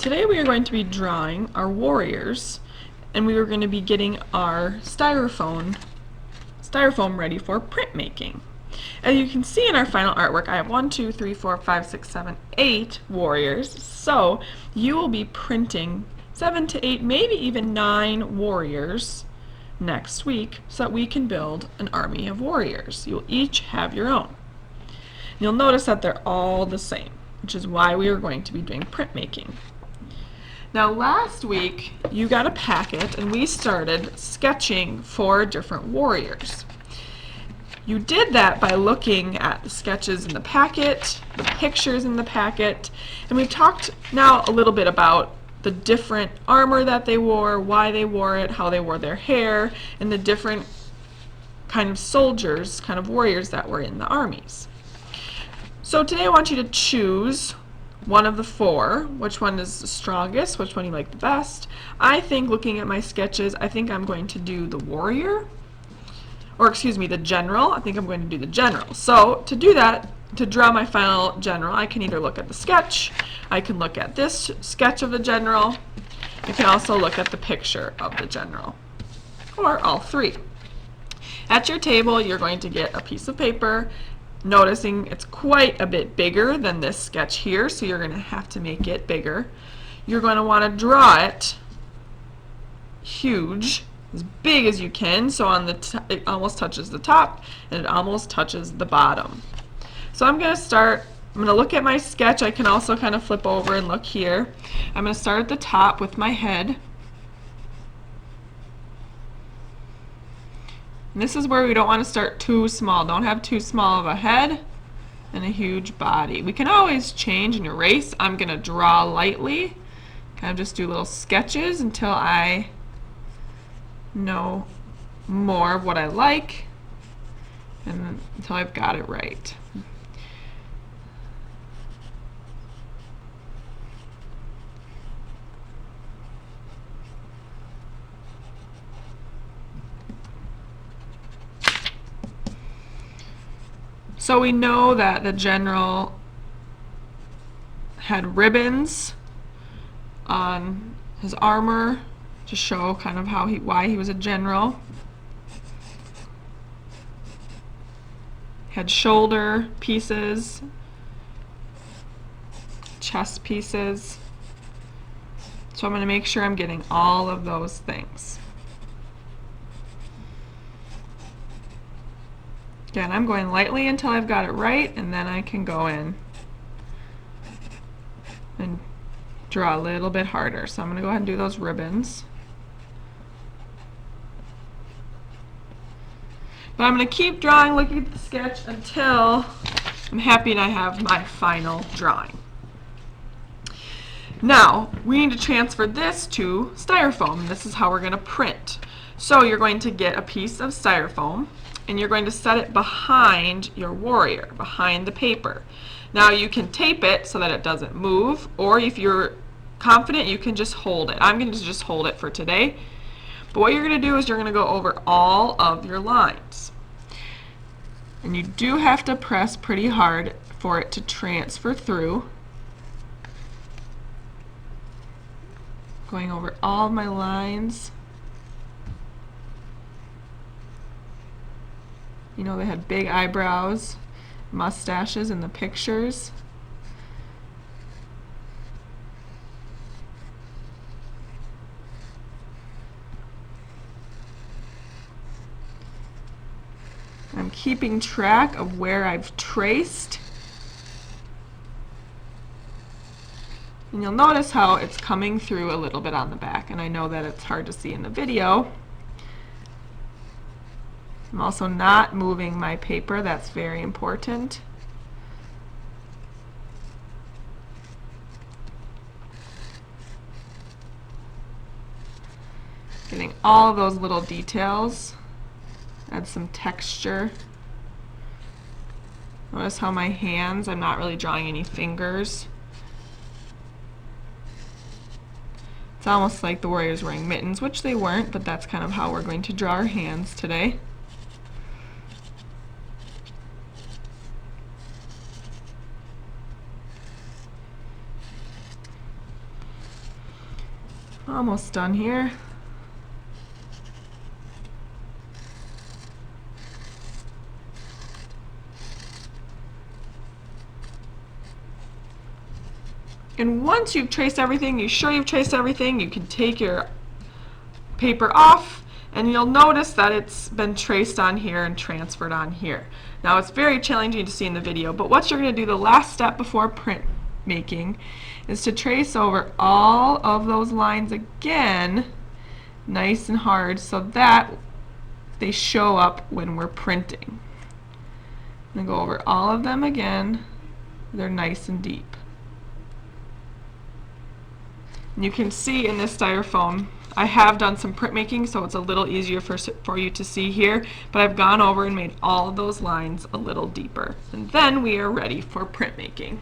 Today we are going to be drawing our warriors, and we are going to be getting our styrofoam ready for printmaking. As you can see in our final artwork, I have 1, 2, 3, 4, 5, 6, 7, 8 warriors, so you will be printing 7 to 8, maybe even 9 warriors next week so that we can build an army of warriors. You'll each have your own. You'll notice that they're all the same, which is why we are going to be doing printmaking. Now last week you got a packet and we started sketching 4 different warriors. You did that by looking at the sketches in the packet, the pictures in the packet, and we've talked now a little bit about the different armor that they wore, why they wore it, how they wore their hair, and the different kind of soldiers, kind of warriors that were in the armies. So today I want you to choose one of the 4, which one is the strongest, which one you like the best. I think, looking at my sketches, I think I'm going to do the warrior, or excuse me, the general. I think I'm going to do the general. So to do that, to draw my final general, I can either look at the sketch, I can look at this sketch of the general, I can also look at the picture of the general, or all 3. At your table, you're going to get a piece of paper. Noticing it's quite a bit bigger than this sketch here, so you're going to have to make it bigger. You're going to want to draw it huge, as big as you can, so on the it almost touches the top and it almost touches the bottom. So I'm going to look at my sketch. I can also kind of flip over and look here. I'm going to start at the top with my head. And this is where we don't want to start too small. Don't have too small of a head and a huge body. We can always change and erase. I'm going to draw lightly, kind of just do little sketches until I know more of what I like and until I've got it right. So we know that the general had ribbons on his armor to show kind of why he was a general. Had shoulder pieces, chest pieces. So I'm going to make sure I'm getting all of those things. Again, I'm going lightly until I've got it right, and then I can go in and draw a little bit harder. So I'm going to go ahead and do those ribbons. But I'm going to keep drawing, looking at the sketch until I'm happy and I have my final drawing. Now, we need to transfer this to styrofoam. This is how we're going to print. So you're going to get a piece of styrofoam, and you're going to set it behind your warrior, behind the paper. Now you can tape it so that it doesn't move, or if you're confident, you can just hold it. I'm going to just hold it for today. But what you're going to do is you're going to go over all of your lines. And you do have to press pretty hard for it to transfer through. Going over all of my lines. You know, they had big eyebrows, mustaches in the pictures. I'm keeping track of where I've traced. And you'll notice how it's coming through a little bit on the back, and I know that it's hard to see in the video. I'm also not moving my paper. That's very important. Getting all of those little details. Add some texture. Notice how my hands, I'm not really drawing any fingers. It's almost like the warrior's wearing mittens, which they weren't, but that's kind of how we're going to draw our hands today. Almost done here. And once you've traced everything, you're sure you've traced everything, you can take your paper off, and you'll notice that it's been traced on here and transferred on here. Now it's very challenging to see in the video, but what you're going to do the last step before print making is to trace over all of those lines again, nice and hard, so that they show up when we're printing. I'm going to go over all of them again. They're nice and deep. And you can see in this styrofoam, I have done some printmaking, so it's a little easier for you to see here, but I've gone over and made all of those lines a little deeper. And then we are ready for printmaking.